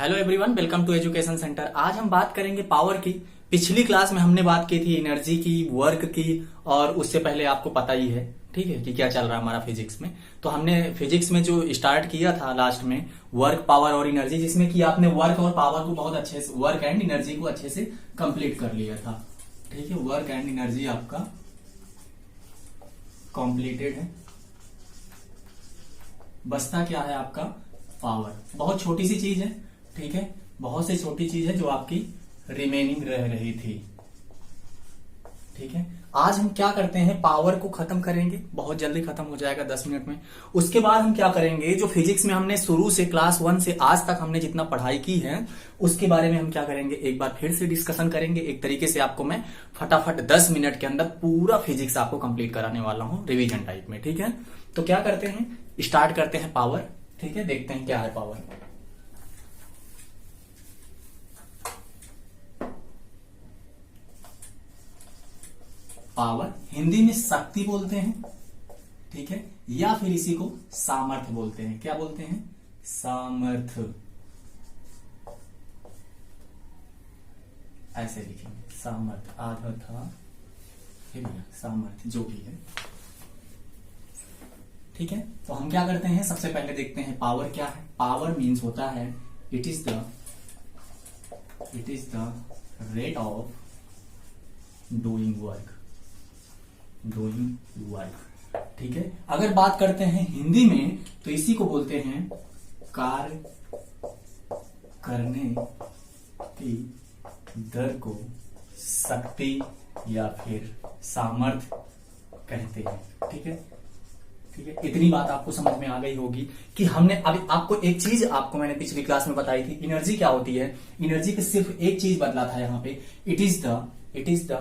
Hello everyone, welcome to education centre. आज हम बात करेंगे पावर की। पिछली क्लास में हमने बात की थी एनर्जी की, वर्क की, और उससे पहले आपको पता ही है, ठीक है, कि क्या चल रहा है हमारा फिजिक्स में। तो हमने फिजिक्स में जो स्टार्ट किया था लास्ट में वर्क, पावर और एनर्जी, जिसमें कि आपने वर्क और पावर को बहुत अच्छे से, वर्क एंड एनर्जी को अच्छे से कंप्लीट कर लिया था। ठीक है, वर्क एंड एनर्जी आपका कंप्लीटेड है। बचता क्या है आपका? पावर। बहुत छोटी सी चीज है, ठीक है, बहुत सी छोटी चीज है जो आपकी रिमेनिंग रह रही थी। ठीक है, आज हम क्या करते हैं, पावर को खत्म करेंगे, बहुत जल्दी खत्म हो जाएगा 10 मिनट में। उसके बाद हम क्या करेंगे, जो फिजिक्स में हमने शुरू से क्लास 1 से आज तक हमने जितना पढ़ाई की है उसके बारे में हम क्या करेंगे, एक बार फिर से डिस्कशन करेंगे। एक तरीके से आपको मैं फटाफट 10 मिनट के अंदर पूरा फिजिक्स आपको कंप्लीट कराने वाला हूं रिवीजन टाइप में। ठीक है, तो क्या करते हैं, स्टार्ट करते हैं पावर। ठीक है, देखते हैं क्या है पावर। पावर हिंदी में शक्ति बोलते हैं, ठीक है, या फिर इसी को सामर्थ्य बोलते हैं। क्या बोलते हैं? सामर्थ्य। ऐसे लिखेंगे, सामर्थ्य। आधा था, सामर्थ्य जो भी है। ठीक है, तो हम क्या करते हैं, सबसे पहले देखते हैं पावर क्या है। पावर मीन्स होता है it is the rate of doing work. ठीक है, अगर बात करते हैं हिंदी में तो इसी को बोलते हैं कार्य करने की दर को शक्ति या फिर सामर्थ्य कहते हैं। ठीक है, ठीक है, इतनी बात आपको समझ में आ गई होगी कि हमने अभी आपको एक चीज आपको मैंने पिछली क्लास में बताई थी, एनर्जी क्या होती है। एनर्जी के सिर्फ एक चीज बदला था यहाँ पे, इट इज द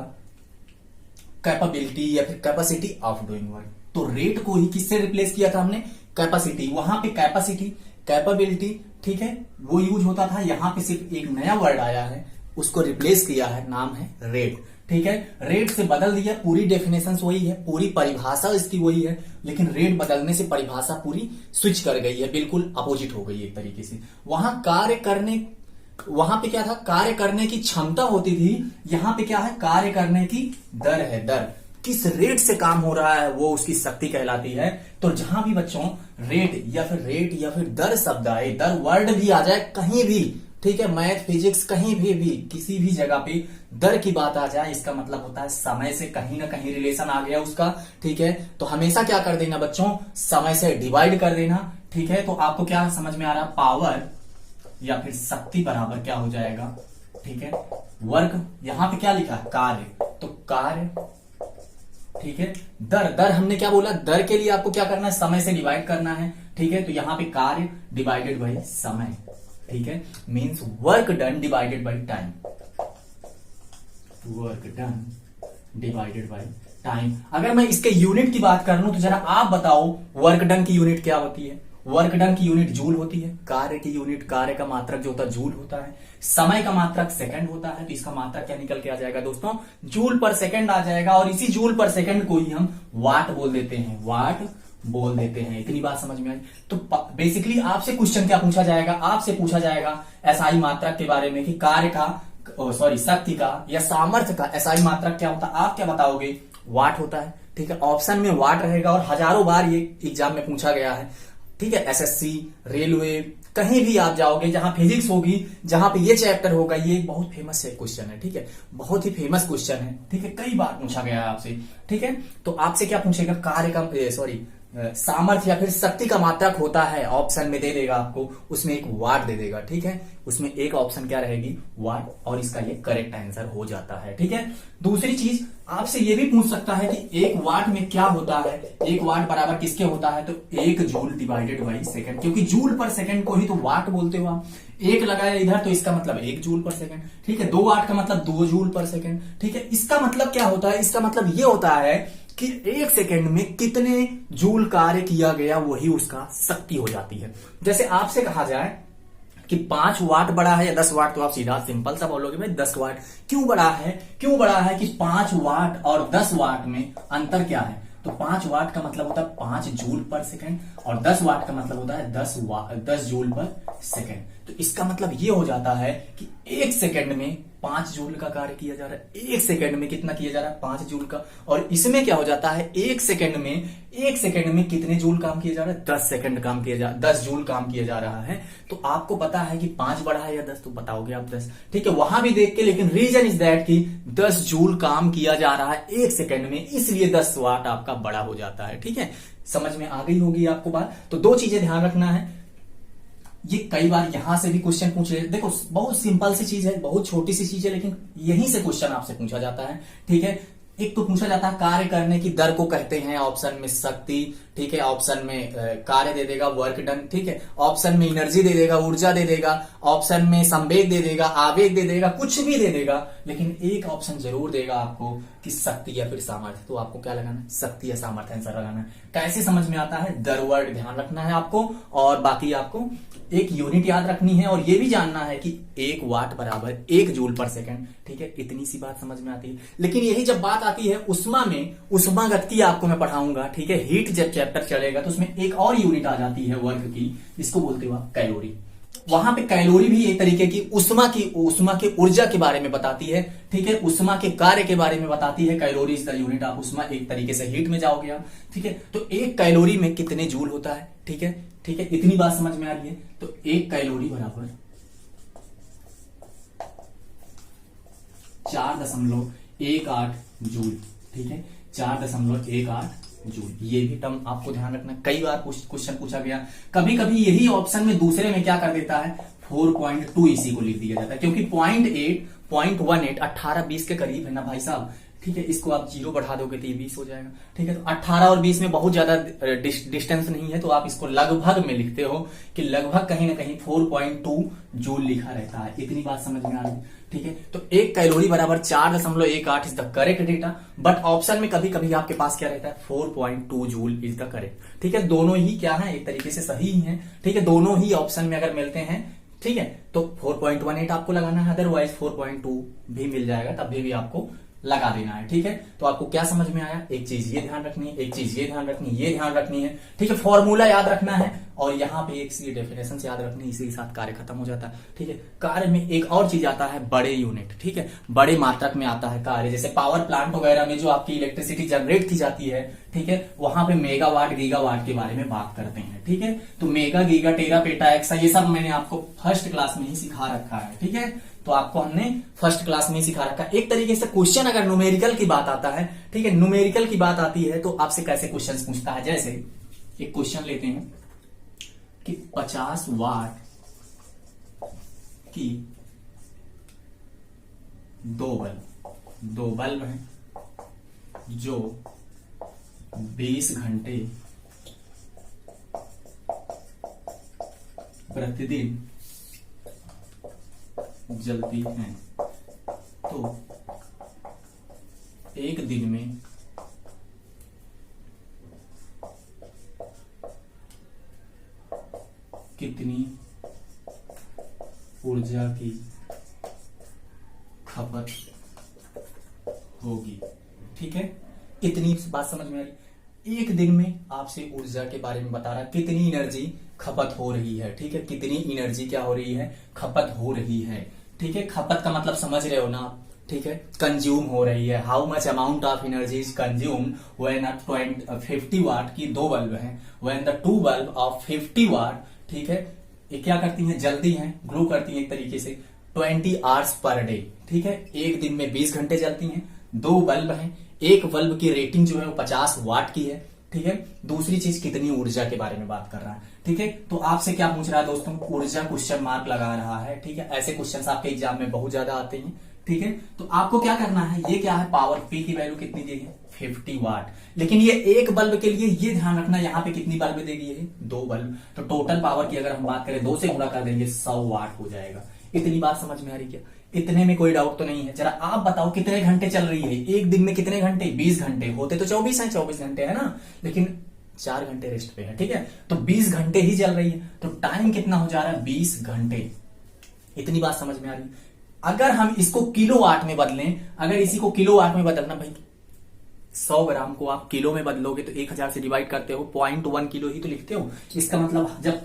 कैपेबिलिटी या फिर कैपेसिटी ऑफ डूइंग वर्क। तो रेट को ही किससे रिप्लेस किया था हमने? कैपेसिटी। वहां पे कैपेसिटी, कैपेबिलिटी, ठीक है, वो यूज होता था। यहां पे सिर्फ एक नया वर्ड आया है, उसको रिप्लेस किया है, नाम है रेट। ठीक है, रेट से बदल दिया, पूरी डेफिनेशन वही है, पूरी परिभाषा इसकी वही है, लेकिन रेट बदलने से परिभाषा पूरी स्विच कर गई है, बिल्कुल अपोजिट हो गई एक तरीके से। वहां पे क्या था, कार्य करने की क्षमता होती थी, यहां पे क्या है, कार्य करने की दर है। दर, किस रेट से काम हो रहा है वो उसकी शक्ति कहलाती है। तो जहां भी बच्चों रेट या फिर दर शब्द आए, दर वर्ड भी आ जाए कहीं भी, ठीक है, मैथ फिजिक्स कहीं भी किसी भी जगह पे दर की बात आ जाए, इसका मतलब होता है समय से कहीं ना कहीं रिलेशन आ गया उसका। ठीक है, तो हमेशा क्या कर देना बच्चों, समय से डिवाइड कर देना। ठीक है, तो आपको क्या समझ में आ रहा है, पावर या फिर शक्ति बराबर क्या हो जाएगा, ठीक है, वर्क। यहां पे क्या लिखा है, कार्य, तो कार्य, ठीक है, दर हमने क्या बोला, दर के लिए आपको क्या करना है, समय से डिवाइड करना है। ठीक है, तो यहां पे कार्य डिवाइडेड बाई समय, ठीक है, means work done divided by time. Work done divided by time. अगर मैं इसके यूनिट की बात कर लूं तो जरा आप बताओ, वर्क डन की यूनिट क्या होती है? वर्क डन की यूनिट जूल होती है। कार्य की यूनिट, कार्य का मात्रक जो होता है जूल होता है। समय का मात्रक सेकंड होता है, तो इसका मात्रक क्या निकल के आ जाएगा दोस्तों, जूल पर सेकंड आ जाएगा। और इसी जूल पर सेकंड को ही हम वाट बोल देते हैं, वाट बोल देते हैं। इतनी बात समझ में आई। तो बेसिकली आपसे क्वेश्चन क्या पूछा जाएगा, आपसे पूछा जाएगा एसआई मात्रक के बारे में कि कार्य का, शक्ति का या सामर्थ्य का एसआई मात्रक क्या होता है। आप क्या बताओगे? वाट होता है। ठीक है, ऑप्शन में वाट रहेगा और हजारों बार ये एग्जाम में पूछा गया है। ठीक है, एसएससी, रेलवे, कहीं भी आप जाओगे जहां फिजिक्स होगी, जहां पे ये चैप्टर होगा, ये बहुत फेमस है क्वेश्चन है। ठीक है, बहुत ही फेमस क्वेश्चन है। ठीक है, कई बार पूछा गया है आपसे। ठीक है, तो आपसे क्या पूछेगा, कार्य का सामर्थ्य या फिर शक्ति का मात्रक होता है, ऑप्शन में दे देगा आपको, उसमें एक वाट दे देगा। ठीक है, उसमें एक ऑप्शन क्या रहेगी, वाट, और इसका ये करेक्ट आंसर हो जाता है। ठीक है, दूसरी चीज आपसे ये भी पूछ सकता है कि एक वाट में क्या होता है, एक वाट बराबर किसके होता है, तो एक जूल डिवाइडेड बाई सेकंड, क्योंकि जूल पर सेकंड को ही तो वाट बोलते हो आप। एक लगाया इधर तो इसका मतलब 1 जूल पर सेकंड। ठीक है, 2 वाट का मतलब 2 जूल पर सेकंड। ठीक है, इसका मतलब क्या होता है, इसका मतलब ये होता है कि 1 सेकंड में कितने जूल कार्य किया गया वही उसका शक्ति हो जाती है। जैसे आपसे कहा जाए कि 5 वाट बड़ा है या 10 वाट, तो आप सीधा सिंपल सा बोलोगे भाई 10 वाट। क्यों बड़ा है कि 5 वाट और 10 वाट में अंतर क्या है? तो 5 वाट का मतलब होता है 5 जूल पर सेकेंड, और 10 वाट का मतलब होता है 10 जूल पर सेकेंड। तो इसका मतलब ये हो जाता है कि 1 सेकेंड में 5 जूल का कार्य किया जा रहा है। 1 सेकेंड में कितना किया जा रहा है? 5 जूल का। और इसमें क्या हो जाता है, 1 सेकेंड में कितने जूल काम किया जा रहा है? 10 जूल काम किया जा रहा है। तो आपको पता है कि 5 बड़ा है या 10, तो बताओगे आप 10, ठीक है, वहां भी देख के, लेकिन रीजन इज दैट कि 10 जूल काम किया जा रहा है 1 सेकेंड में, इसलिए 10 वाट आपका बड़ा हो जाता है। ठीक है, समझ में आ गई होगी आपको बात। तो 2 चीजें ध्यान रखना है, ये कई बार यहां से भी क्वेश्चन पूछ ले। देखो बहुत सिंपल सी चीज है, बहुत छोटी सी चीज है, लेकिन यहीं से क्वेश्चन आपसे पूछा जाता है। ठीक है, एक तो पूछा जाता है कार्य करने की दर को कहते हैं, ऑप्शन में शक्ति, ठीक है, ऑप्शन में कार्य दे देगा वर्क डन, ठीक है, ऑप्शन में एनर्जी दे देगा, ऊर्जा दे देगा, ऑप्शन में संवेग दे देगा, आवेग दे देगा, कुछ भी दे देगा, लेकिन एक ऑप्शन जरूर देगा आपको कि शक्ति या फिर सामर्थ्य। तो आपको क्या लगाना है? शक्ति या सामर्थ्य आंसर लगाना है। कैसे समझ में आता है? दर वर्ड ध्यान रखना है आपको, और बाकी आपको एक यूनिट याद रखनी है, और ये भी जानना है कि 1 वाट बराबर 1 जूल पर सेकंड। ठीक है, इतनी सी बात समझ में आती है। लेकिन यही जब बात आती है उष्मा में, उष्मागतिकी आपको मैं पढ़ाऊंगा, ठीक है, हीट जब चैप्टर चलेगा तो उसमें एक और यूनिट आ जाती है वर्क की, इसको बोलते हो आप कैलोरी। वहां पे कैलोरी भी एक तरीके की उष्मा की ऊर्जा के बारे में बताती है। ठीक है, उष्मा के कार्य के बारे में बताती है। Calorie is the unit of उष्मा, एक तरीके से हीट में जाओगे आप। ठीक है, तो 1 कैलोरी में कितने जूल होता है? ठीक है, ठीक है, इतनी बात समझ में आ रही है। तो 1 कैलोरी बराबर 4.18 जूल। ठीक है, 4.18 जूल। ये भी टर्म आपको ध्यान रखना, कई बार क्वेश्चन पूछा गया। कभी कभी यही ऑप्शन में दूसरे में क्या कर देता है, 4.2 इसी को लिख दिया जाता है, क्योंकि 0.18 18-20 के करीब है ना भाई साहब। ठीक है, इसको आप 0 बढ़ा दोगे तो ये 20 हो जाएगा। ठीक है, तो 18 और 20 में बहुत ज्यादा डिस्टेंस नहीं है, तो आप इसको लगभग में लिखते हो कि लगभग कहीं ना कहीं 4.2 जूल लिखा रहता है। इतनी बात समझ में आ रही है। ठीक है, तो 1 कैलोरी बराबर 4.18 is the correct data, but option में कभी कभी आपके पास क्या रहता है, 4.2 जूल इज द करेक्ट। ठीक है, दोनों ही क्या है, एक तरीके से सही ही है। ठीक है, दोनों ही ऑप्शन में अगर मिलते हैं, ठीक है, तो 4.18 आपको लगाना है, अदरवाइज 4.2 भी मिल जाएगा, तब भी आपको लगा देना है। ठीक है, तो आपको क्या समझ में आया? एक चीज ये ध्यान रखनी है, एक चीज ये ध्यान रखनी है, ये ध्यान रखनी है। ठीक है, फॉर्मूला याद रखना है, और यहाँ पे एक सी डेफिनेशन से याद रखनी है, इसी के साथ कार्य खत्म हो जाता है। ठीक है, कार्य में एक और चीज आता है, बड़े यूनिट। ठीक है, बड़े मात्रक में आता है कार्य, जैसे पावर प्लांट वगैरह में जो आपकी इलेक्ट्रिसिटी जनरेट की जाती है, ठीक है, वहां पे मेगावाट गीगावाट के बारे में बात करते हैं। ठीक है, तो mega giga tera peta exa ये सब मैंने आपको फर्स्ट क्लास में ही सिखा रखा है। ठीक है, तो आपको हमने फर्स्ट क्लास में ही सिखा रखा है। एक तरीके से क्वेश्चन अगर न्यूमेरिकल की बात आता है, ठीक है, न्यूमेरिकल की बात आती है तो आपसे कैसे क्वेश्चन पूछता है, जैसे एक क्वेश्चन लेते हैं कि 50 वाट की 2 बल्ब हैं जो 20 घंटे प्रतिदिन जलती हैं, तो एक दिन में कितनी ऊर्जा की खपत होगी। ठीक है, इतनी बात समझ में आ रही। एक दिन में आपसे ऊर्जा के बारे में बता रहा, कितनी एनर्जी खपत हो रही है। ठीक है, कितनी एनर्जी क्या हो रही है, खपत हो रही है। ठीक है, खपत का मतलब समझ रहे हो ना आप। ठीक है, कंज्यूम हो रही है, how much amount of energy is consume when 50 वाट की 2 बल्ब हैं, व्हेन द 2 बल्ब ऑफ 50 वाट, ठीक है, ये क्या करती हैं, जलती हैं, ग्लो करती हैं एक तरीके से 20 आवर्स पर डे। ठीक है, एक दिन में 20 घंटे जलती हैं, 2 बल्ब हैं, एक बल्ब की रेटिंग जो है वो 50 वाट की है। ठीक है, दूसरी चीज कितनी ऊर्जा के बारे में बात कर रहा है। ठीक है, तो आपसे क्या पूछ रहा है दोस्तों, ऊर्जा क्वेश्चन मार्क लगा रहा है। ठीक है, ऐसे क्वेश्चंस आपके एग्जाम में बहुत ज्यादा आते हैं। ठीक है, तो आपको क्या करना है, ये क्या है, पावर पी की वैल्यू कितनी दी है, 50 वाट। लेकिन ये एक बल्ब के लिए ये ध्यान रखना, यहाँ पे कितनी बल्ब देगी, ये 2 बल्ब, तो टोटल पावर की अगर हम बात करें 2 से गुणा कर देंगे 100 वाट हो जाएगा। इतनी बात समझ में आ रही क्या? इतने में कोई डाउट तो नहीं है। जरा आप बताओ कितने घंटे चल रही है एक दिन में, कितने घंटे, 20 घंटे होते तो 24 है, 24 घंटे है ना, लेकिन 4 घंटे रेस्ट पे है। ठीक है, तो 20 घंटे ही चल रही है, तो टाइम कितना हो जा रहा है, 20 घंटे। इतनी बात समझ में आ रही है। अगर हम इसको किलोवाट में बदलें, अगर इसी को किलोवाट में बदलना भाई, 100 ग्राम को आप किलो में बदलोगे तो 1000 से डिवाइड करते हो, 0.1 किलो ही तो लिखते हो। इसका मतलब जब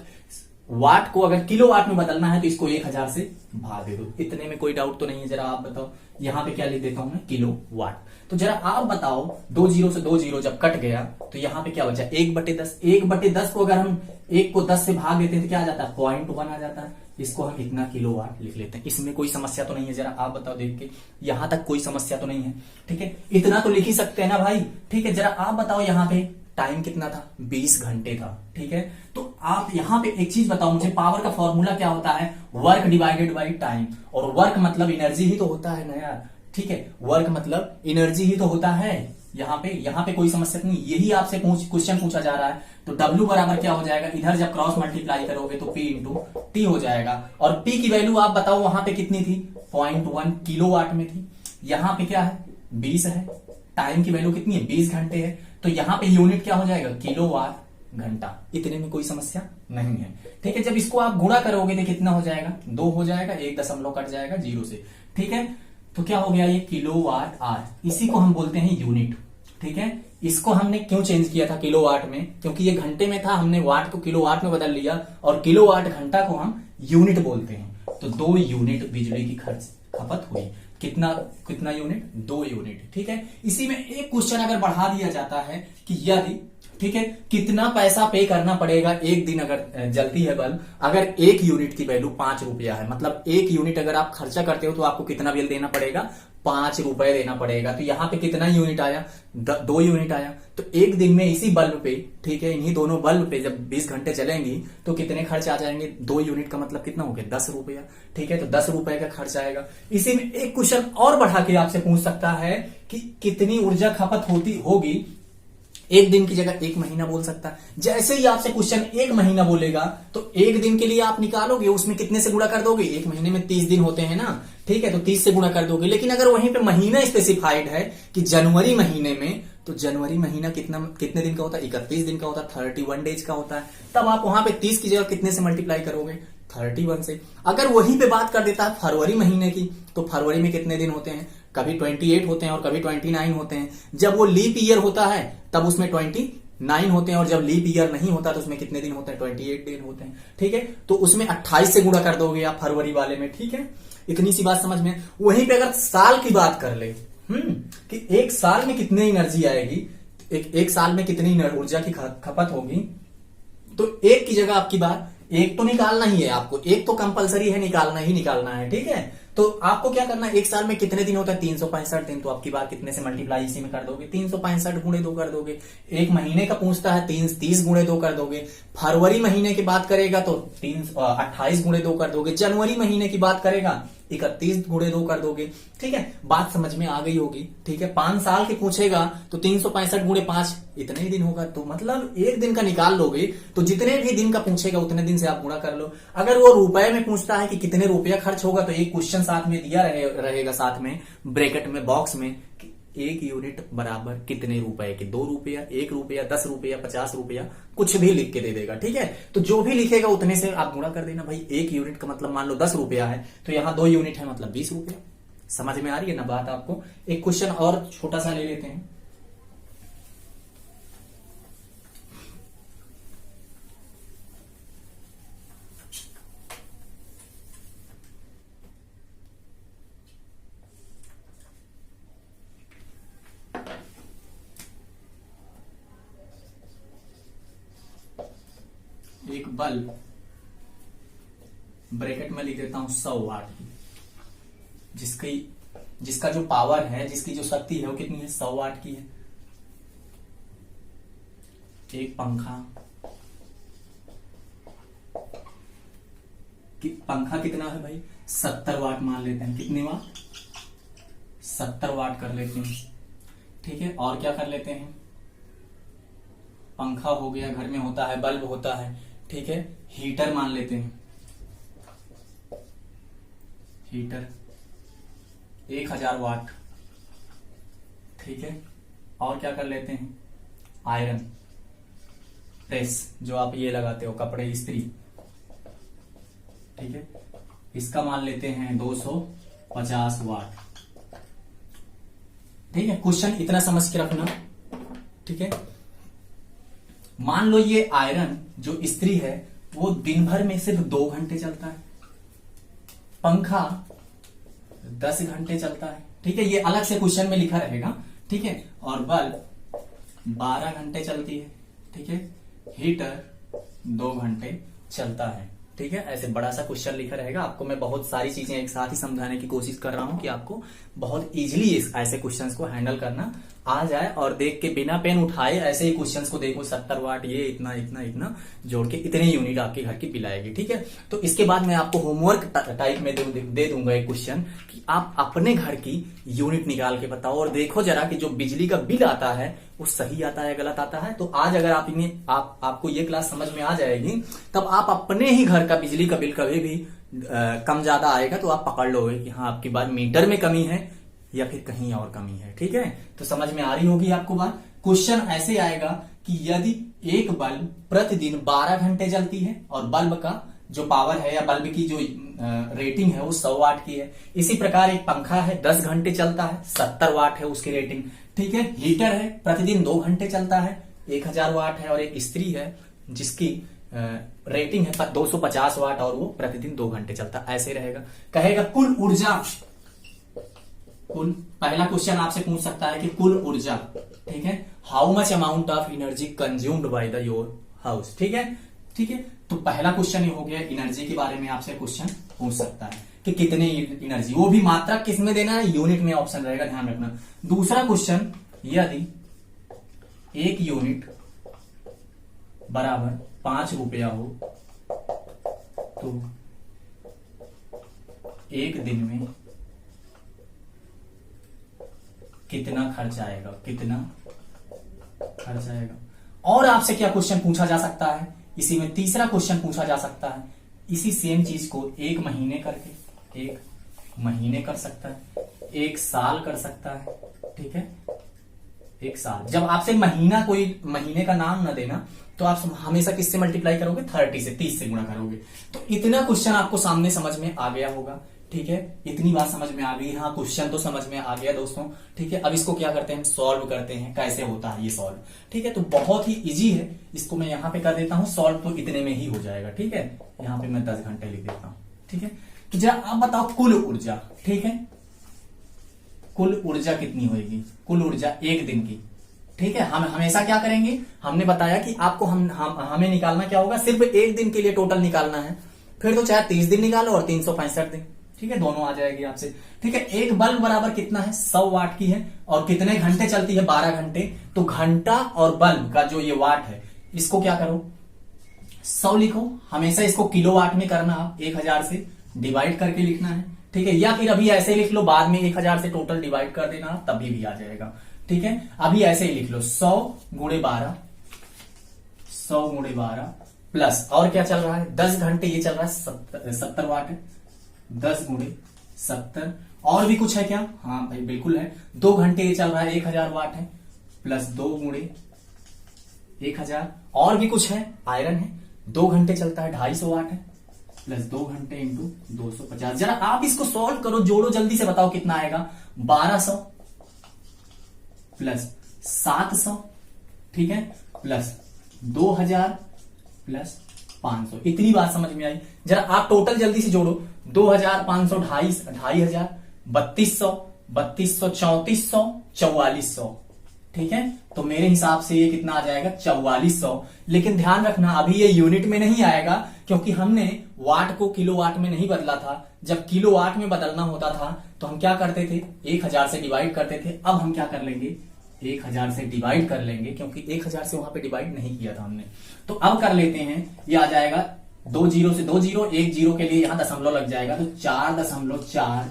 वाट को अगर किलो वाट में बदलना है तो इसको 1000 से भाग दे दो। इतने में कोई डाउट तो नहीं है? जरा आप बताओ। यहाँ पे क्या लिख देता हूं मैं, किलो वाट। तो जरा आप बताओ, 2 जीरो से 2 जीरो जब कट गया तो यहाँ पे क्या बचा, 1/10। 1/10 को अगर हम 1 को 10 से भाग देते हैं तो क्या आ जाता है, 0.1 आ जाता है। इसको हम इतना किलो वाट लिख लेते हैं। इसमें कोई समस्या तो नहीं है? जरा आप बताओ देख के, यहां तक कोई समस्या तो नहीं है? ठीक है, इतना तो लिख ही सकते हैं ना भाई। ठीक है, जरा आप बताओ यहाँ पे टाइम कितना था, 20 घंटे था। ठीक है, तो आप यहाँ पे एक चीज बताओ मुझे, पावर का फॉर्मूला क्या होता है, वर्क डिवाइडेड बाई टाइम। और वर्क मतलब एनर्जी ही तो होता है ना यार। ठीक है, वर्क मतलब एनर्जी ही तो होता है। यहाँ पे कोई समस्या नहीं, यही आपसे क्वेश्चन पूछा जा रहा है। तो W बराबर क्या हो जाएगा, इधर जब क्रॉस मल्टीप्लाई करोगे तो P इंटू टी हो जाएगा। और P की वैल्यू आप बताओ वहां पे कितनी थी, 0.1 किलो वाट में थी। यहाँ पे क्या है, 20 है। टाइम की वैल्यू कितनी है, 20 घंटे है। तो यहाँ पे यूनिट क्या हो जाएगा, किलो वाट घंटा। इतने में कोई समस्या नहीं है। ठीक है, जब इसको आप गुणा करोगे तो कितना हो जाएगा, 2 हो जाएगा, 1 दशमलव कट जाएगा 0 से। ठीक है, तो क्या हो गया, ये किलो वाट आर, इसी को हम बोलते हैं यूनिट। ठीक है, इसको हमने क्यों चेंज किया था किलो वाट में, क्योंकि ये घंटे में था, हमने वाट को किलो वाट में बदल लिया, और किलो वाट घंटा को हम यूनिट बोलते हैं। तो 2 यूनिट बिजली की खपत हुई। कितना यूनिट, 2 यूनिट। ठीक है, इसी में एक क्वेश्चन अगर बढ़ा दिया जाता है कि यदि, ठीक है, कितना पैसा पे करना पड़ेगा एक दिन अगर जलती है बल्ब, अगर 1 यूनिट की वैल्यू 5 रुपया है, मतलब 1 यूनिट अगर आप खर्चा करते हो तो आपको कितना बिल देना पड़ेगा, 5 रुपए देना पड़ेगा। तो यहाँ पे कितना यूनिट आया, 2 यूनिट आया। तो एक दिन में इसी बल्ब पे, ठीक है, इन्हीं दोनों बल्ब पे जब 20 घंटे चलेंगी तो कितने खर्च आ जाएंगे, 2 यूनिट का मतलब कितना हो गया, 10 रुपया। ठीक है, तो 10 रुपए का खर्च आएगा। इसी में एक क्वेश्चन और बढ़ा के आपसे पूछ सकता है कि कितनी ऊर्जा खपत होगी एक दिन की जगह 1 महीना बोल सकता है। जैसे ही आपसे क्वेश्चन 1 महीना बोलेगा तो 1 दिन के लिए आप निकालोगे, उसमें कितने से गुणा कर दोगे, 1 महीने में 30 दिन होते हैं ना। ठीक है, तो 30 से गुणा कर दोगे। लेकिन अगर वहीं पे महीना स्पेसिफाइड है कि जनवरी महीने में, तो जनवरी महीना कितने दिन का होता है, 31 दिन का होता है, 31 डेज का होता है। तब आप वहां पे 30 की जगह कितने से मल्टीप्लाई करोगे, 31 से। अगर वहीं पे बात कर देता है फरवरी महीने की, तो फरवरी में कितने दिन होते हैं, कभी 28 होते हैं और कभी 29 होते हैं। जब वो लीप ईयर होता है तब उसमें 29 होते हैं, और जब लीप ईयर नहीं होता तो उसमें कितने दिन होते हैं, 28 दिन होते हैं। ठीक है, तो उसमें 28 से गुणा कर दोगे आप फरवरी वाले में। ठीक है, इतनी सी बात समझ में। वहीं पे अगर साल की बात कर ले, कि एक साल में कितनी एनर्जी आएगी, एक साल में कितनी ऊर्जा की खपत होगी, तो 1 की जगह आपकी बात, 1 तो निकालना ही है आपको, 1 तो कंपलसरी है, निकालना ही निकालना है। ठीक है, तो आपको क्या करना है, एक साल में कितने दिन होता है, 365 दिन। तो आपकी बात कितने से मल्टीप्लाई इसी में कर दोगे, 365 गुणे 2 कर दोगे। एक महीने का पूछता है, 30 गुणे 2 कर दोगे। फरवरी महीने की बात करेगा तो 28 गुणे 2 कर दोगे। जनवरी महीने की बात करेगा 31 गुणे 2 कर दोगे। ठीक है, बात समझ में आ गई होगी। ठीक है, 5 साल के पूछेगा तो 365 गुणे 5 इतने ही दिन होगा। तो मतलब 1 दिन का निकाल लोगे तो जितने भी दिन का पूछेगा उतने दिन से आप गुणा कर लो। अगर वो रुपए में पूछता है कि कितने रुपया खर्च होगा, तो एक क्वेश्चन साथ में दिया रहेगा साथ में ब्रैकेट में, बॉक्स में, 1 यूनिट बराबर कितने रुपए के, 2 रुपया, 1 रुपया, 10 रुपया, 50 रुपया, कुछ भी लिख के दे देगा। ठीक है, तो जो भी लिखेगा उतने से आप गुणा कर देना भाई। 1 यूनिट का मतलब मान लो 10 रुपया है, तो यहाँ 2 यूनिट है मतलब 20 रुपया। समझ में आ रही है ना बात आपको। एक क्वेश्चन और छोटा सा ले लेते हैं। एक बल्ब, ब्रैकेट में लिख देता हूं 100 वाट की, जिसका जो पावर है, जिसकी जो शक्ति है वो कितनी है, 100 वाट की है। एक पंखा कितना है भाई, 70 वाट मान लेते हैं। कितने वाट, 70 वाट कर लेते हैं। ठीक है, और क्या कर लेते हैं, पंखा हो गया, घर में होता है, बल्ब होता है। ठीक है, हीटर मान लेते हैं, हीटर 1000 वाट। ठीक है, और क्या कर लेते हैं, आयरन प्रेस, जो आप ये लगाते हो कपड़े इस्त्री। ठीक है, इसका मान लेते हैं 250 वाट। ठीक है, क्वेश्चन इतना समझ के रखना। ठीक है, मान लो ये आयरन जो इस्त्री है वो दिन भर में सिर्फ 2 घंटे चलता है, पंखा 10 घंटे चलता है। ठीक है, ये अलग से क्वेश्चन में लिखा रहेगा। ठीक है, और बल्ब 12 घंटे चलती है। ठीक है, हीटर 2 घंटे चलता है। ठीक है, ऐसे बड़ा सा क्वेश्चन लिखा रहेगा। आपको मैं बहुत सारी चीजें एक साथ ही समझाने की कोशिश कर रहा हूं कि आपको बहुत इजीली ऐसे क्वेश्चंस को हैंडल करना आ जाए, और देख के बिना पेन उठाए ऐसे ही क्वेश्चंस को देखो, 70 वाट ये इतना इतना इतना जोड़ के इतने यूनिट आपके घर की बिल आएगी। ठीक है, तो इसके बाद मैं आपको होमवर्क टाइप में दे दूंगा एक क्वेश्चन कि आप अपने घर की यूनिट निकाल के बताओ और देखो जरा कि जो बिजली का बिल आता है वो सही आता है गलत आता है। तो आज अगर आपको ये क्लास समझ में आ जाएगी, तब आप अपने ही घर का बिजली का बिल कभी भी कम ज्यादा आएगा तो आप पकड़ लोगे कि हाँ आपकी बात मीटर में कमी है या फिर कहीं और कमी है। ठीक है, तो समझ में आ रही होगी आपको बात। क्वेश्चन ऐसे आएगा कि यदि एक बल्ब प्रतिदिन 12 घंटे जलती है और बल्ब का जो पावर है या बल्ब की जो रेटिंग है वो 100 वाट की है, इसी प्रकार एक पंखा है 10 घंटे चलता है, 70 वाट है उसकी रेटिंग। ठीक है, हीटर है प्रतिदिन 2 घंटे चलता है, 1000 वाट है, और एक इस्त्री है जिसकी रेटिंग है 250 वाट और वो प्रतिदिन 2 घंटे चलता है। ऐसे रहेगा। कहेगा कुल ऊर्जा, पहला क्वेश्चन आपसे पूछ सकता है कि कुल ऊर्जा, ठीक है, how much amount of energy consumed by the your house. ठीक है, ठीक है, तो पहला क्वेश्चन ये हो गया, एनर्जी के बारे में आपसे क्वेश्चन पूछ सकता है कि कितने एनर्जी, वो भी मात्रा किस में देना है, यूनिट में ऑप्शन रहेगा, ध्यान रखना। दूसरा क्वेश्चन, यदि 1 यूनिट बराबर 5 रुपया हो तो 1 दिन में कितना खर्च आएगा, कितना खर्च आएगा। और आपसे क्या क्वेश्चन पूछा जा सकता है, इसी में तीसरा क्वेश्चन पूछा जा सकता है, इसी सेम चीज को 1 महीने करके, 1 महीने कर सकता है, 1 साल कर सकता है। ठीक है, 1 साल। जब आपसे महीना, कोई महीने का नाम ना देना, तो आप हमेशा किससे मल्टीप्लाई करोगे, 30 से, 30 से गुणा करोगे। तो इतना क्वेश्चन आपको सामने समझ में आ गया होगा। ठीक है, इतनी बात समझ में आ गई। हाँ, क्वेश्चन तो समझ में आ गया दोस्तों। ठीक है, अब इसको क्या करते हैं, सॉल्व करते हैं, कैसे होता है ये सॉल्व। ठीक है, तो बहुत ही इजी है, इसको मैं यहां पे कर देता हूं सॉल्व, तो इतने में ही हो जाएगा। ठीक है, यहां पे मैं 10 घंटे लिख देता हूं। ठीक है, तो जरा आप बताओ कुल ऊर्जा। ठीक है, कुल ऊर्जा कितनी होगी, कुल ऊर्जा 1 दिन की। ठीक है, हम हमेशा क्या करेंगे, हमने बताया कि आपको हमें निकालना क्या होगा, सिर्फ 1 दिन के लिए टोटल निकालना है। फिर तो चाहे 30 दिन निकालो और 365 दिन। ठीक है, दोनों आ जाएगी आपसे। ठीक है, एक बल्ब बराबर कितना है, 100 वाट की है, और कितने घंटे चलती है, 12 घंटे। तो घंटा और बल्ब का जो ये वाट है, इसको क्या करो, 100 लिखो। हमेशा इसको किलोवाट में करना, आप 1000 से डिवाइड करके लिखना है। ठीक है, या फिर अभी ऐसे लिख लो, बाद में 1000 से टोटल डिवाइड कर देना, तभी भी आ जाएगा। ठीक है, अभी ऐसे ही लिख लो, 100 गुणे 12, 100 गुणे 12 प्लस, और क्या चल रहा है, 10 घंटे ये चल रहा है, 70 वाट है, 10 गुणे 70। और भी कुछ है क्या, हाँ भाई बिल्कुल है, 2 घंटे ये चल रहा है, 1000 वाट है, प्लस 2 गुणे 1000। और भी कुछ है, आयरन है, 2 घंटे चलता है, 250 वाट है, प्लस 2 घंटे इंटू 250। जरा आप इसको सॉल्व करो, जोड़ो, जल्दी से बताओ कितना आएगा, 1200 प्लस 700, ठीक है, प्लस 2000 प्लस 500। इतनी बात समझ में आई। जरा आप टोटल जल्दी से जोड़ो, 2500, 2500, 3200, 3200, 3400, 4400। ठीक है, तो मेरे हिसाब से ये कितना आ जाएगा, 4400। लेकिन ध्यान रखना, अभी ये यूनिट में नहीं आएगा, क्योंकि हमने वाट को किलोवाट में नहीं बदला था। जब किलोवाट में बदलना होता था तो हम क्या करते थे, 1000 से डिवाइड करते थे। अब हम क्या कर लेंगे, 1000 से डिवाइड कर लेंगे, क्योंकि 1000 से वहां पे डिवाइड नहीं किया था हमने। तो अब कर लेते हैं, ये आ जाएगा 2 जीरो से 2 जीरो, 1 जीरो के लिए यहां दशमलव लग जाएगा, तो 4.4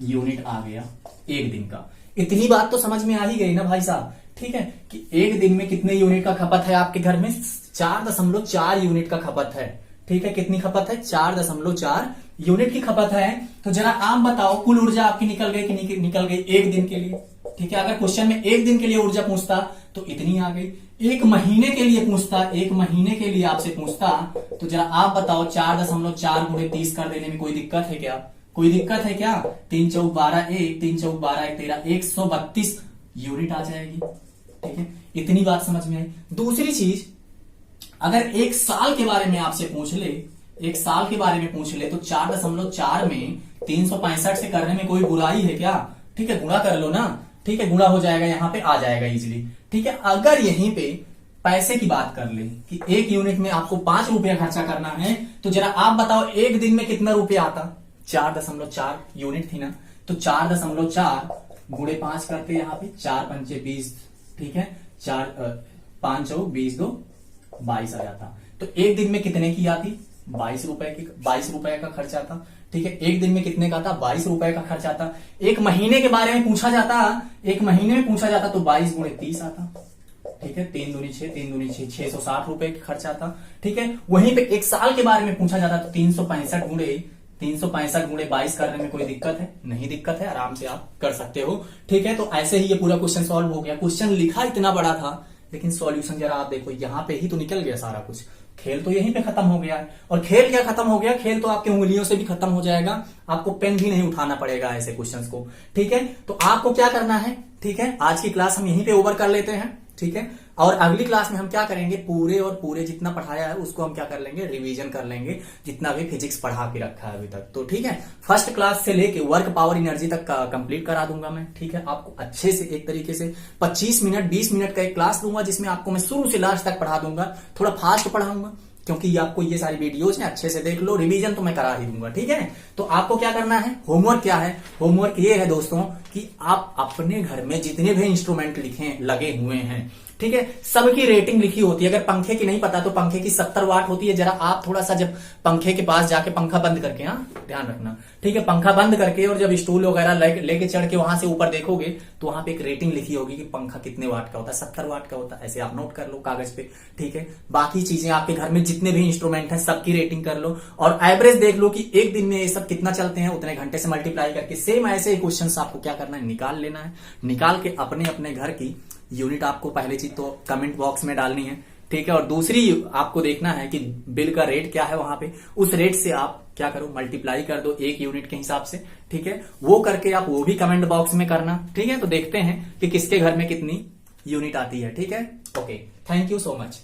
यूनिट आ गया 1 दिन का। इतनी बात तो समझ में आ ही गई ना भाई साहब। ठीक है, कि 1 दिन में कितने यूनिट का खपत है आपके घर में, 4.4 यूनिट का खपत है। ठीक है, कितनी खपत है, 4.4 यूनिट की खपत है। तो जरा आप बताओ कुल ऊर्जा आपकी निकल गई कि निकल गई 1 दिन के लिए। ठीक है, अगर क्वेश्चन में 1 दिन के लिए ऊर्जा पूछता तो इतनी आ गई। 1 महीने के लिए पूछता, 1 महीने के लिए आपसे पूछता, तो जरा आप बताओ 4.4 गुणे 30 कर देने में कोई दिक्कत है क्या, कोई दिक्कत है क्या। 3 चौक 12, 1 3 चौक 12, 1 13, 132 यूनिट आ जाएगी। ठीक है, इतनी बात समझ में आई। दूसरी चीज, अगर एक साल के बारे में आपसे पूछ ले, एक साल के बारे में पूछ ले, तो 4.4 में 365 से करने में कोई बुराई है क्या? ठीक है, गुणा कर लो ना। ठीक है, गुणा हो जाएगा, यहां पे आ जाएगा इजिली। ठीक है, अगर यहीं पे पैसे की बात कर ले कि एक यूनिट में आपको 5 रुपया खर्चा करना है, तो जरा आप बताओ एक दिन में कितना रुपया आता? 4.4 यूनिट थी ना, तो 4.4 गुणे 5 करते यहाँ पे, 4 पंचे 20। ठीक है, 5 चौक 20 2 22 आ जाता। तो एक दिन में कितने की आती? 22 रुपए का खर्चा था। ठीक है, एक दिन में कितने का था? 22 रुपए का खर्चा था। एक महीने के बारे में पूछा जाता, एक महीने में पूछा जाता तो 22 गुणे 30 आता। ठीक है, 3 दूनी 6, 3 दूनी 6, 660 रुपए का खर्चा था। ठीक है, वहीं पे एक साल के बारे में पूछा जाता तो 365 गुणे 22 करने में कोई दिक्कत है? नहीं दिक्कत है, आराम से आप कर सकते हो। ठीक है, तो ऐसे ही ये पूरा क्वेश्चन सॉल्व हो गया। क्वेश्चन लिखा इतना बड़ा था, लेकिन सॉल्यूशन जरा आप देखो, यहां पे ही तो निकल गया सारा कुछ। खेल तो यहीं पे खत्म हो गया है। और खेल क्या खत्म हो गया? खेल तो आपके उंगलियों से भी खत्म हो जाएगा, आपको पेन भी नहीं उठाना पड़ेगा ऐसे क्वेश्चंस को। ठीक है, तो आपको क्या करना है? ठीक है, आज की क्लास हम यहीं पे ओवर कर लेते हैं। ठीक है, और अगली क्लास में हम क्या करेंगे, पूरे जितना पढ़ाया है उसको हम क्या कर लेंगे, रिवीजन कर लेंगे, जितना भी फिजिक्स पढ़ा के रखा है अभी तक। तो ठीक है, फर्स्ट क्लास से लेके वर्क पावर एनर्जी तक कंप्लीट करा दूंगा मैं। ठीक है, आपको अच्छे से एक तरीके से 25 मिनट 20 मिनट का एक क्लास दूंगा, जिसमें आपको मैं शुरू से लास्ट तक पढ़ा दूंगा। थोड़ा फास्ट पढ़ाऊंगा, क्योंकि आपको ये सारी वीडियोस हैं, अच्छे से देख लो। रिवीजन तो मैं करा ही दूंगा। ठीक है, तो आपको क्या करना है, होमवर्क क्या है? होमवर्क ये है दोस्तों कि आप अपने घर में जितने भी इंस्ट्रूमेंट लगे हुए हैं, ठीक है, सबकी रेटिंग लिखी होती है। अगर पंखे की नहीं पता तो पंखे की 70 वाट होती है। जरा आप थोड़ा सा जब पंखे के पास जाके पंखा बंद करके, हाँ ध्यान रखना, ठीक है, पंखा बंद करके और जब स्टूल वगैरह लेके चढ़ के वहां से ऊपर देखोगे तो वहां पे एक रेटिंग लिखी होगी कि पंखा कितने वाट का होता है, 70 वाट का होता है। ऐसे आप नोट कर लो कागज पे। ठीक है, बाकी चीजें आपके घर में जितने भी इंस्ट्रूमेंट हैं सबकी रेटिंग कर लो, और एवरेज देख लो कि एक दिन में ये सब कितना चलते हैं, उतने घंटे से मल्टीप्लाई करके सेम ऐसे ही क्वेश्चन आपको क्या करना है, निकाल लेना है। निकाल के अपने अपने घर की यूनिट आपको पहले चीज तो कमेंट बॉक्स में डालनी है। ठीक है, और दूसरी आपको देखना है कि बिल का रेट क्या है वहां पे, उस रेट से आप क्या करो, मल्टीप्लाई कर दो एक यूनिट के हिसाब से। ठीक है, वो करके आप वो भी कमेंट बॉक्स में करना। ठीक है, तो देखते हैं कि किसके घर में कितनी यूनिट आती है। ठीक है, okay, thank you so much.